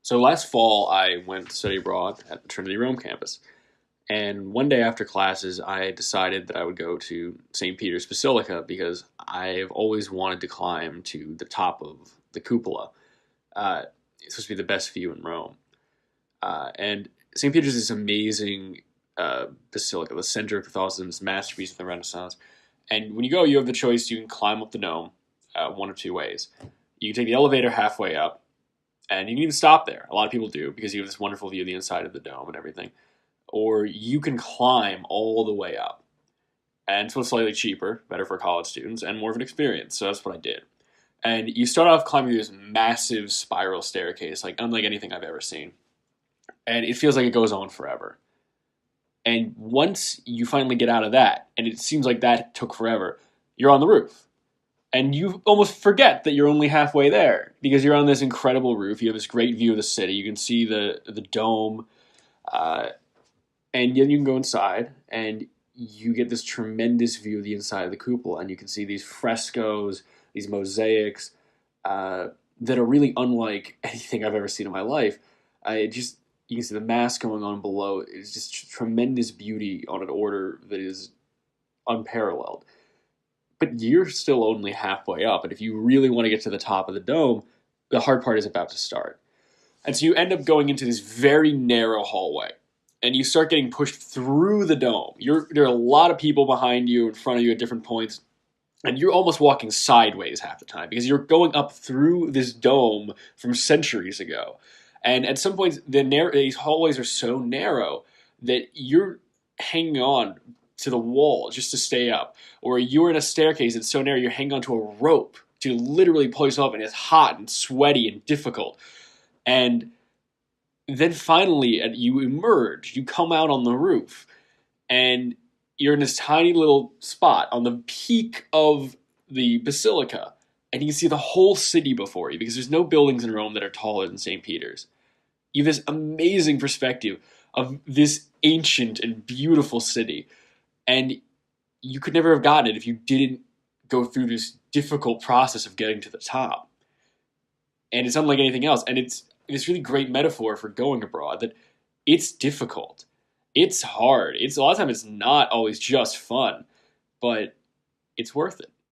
So last fall, I went to study abroad at the Trinity Rome campus. And one day after classes, I decided that I would go to St. Peter's Basilica because I've always wanted to climb to the top of the cupola. It's supposed to be the best view in Rome. And St. Peter's is this amazing basilica, the center of Catholicism, this masterpiece of the Renaissance. And when you go, you have the choice. You can climb up the dome one of two ways. You can take the elevator halfway up, and you can even stop there. A lot of people do because you have this wonderful view of the inside of the dome and everything. Or you can climb all the way up. And so it's slightly cheaper, better for college students, and more of an experience. So that's what I did. And you start off climbing this massive spiral staircase, like unlike anything I've ever seen. And it feels like it goes on forever. And once you finally get out of that, and it seems like that took forever, you're on the roof. And you almost forget that you're only halfway there because you're on this incredible roof. You have this great view of the city. You can see the dome. And then you can go inside and you get this tremendous view of the inside of the cupola. And you can see these frescoes, these mosaics that are really unlike anything I've ever seen in my life. You can see the mass going on below. It's just tremendous beauty on an order that is unparalleled. But you're still only halfway up. And if you really want to get to the top of the dome, the hard part is about to start. And so you end up going into this very narrow hallway. And you start getting pushed through the dome. There are a lot of people behind you, in front of you at different points. And you're almost walking sideways half the time because you're going up through this dome from centuries ago. And at some points, these hallways are so narrow that you're hanging on to the wall just to stay up. Or you're in a staircase that's so narrow you're hanging onto a rope to literally pull yourself up, and it's hot and sweaty and difficult. And then finally you emerge, you come out on the roof, and you're in this tiny little spot on the peak of the basilica, and you can see the whole city before you because there's no buildings in Rome that are taller than St. Peter's. You have this amazing perspective of this ancient and beautiful city, and you could never have gotten it if you didn't go through this difficult process of getting to the top. And it's unlike anything else, and it's this really great metaphor for going abroad that it's difficult. It's hard. A lot of times it's not always just fun, but it's worth it.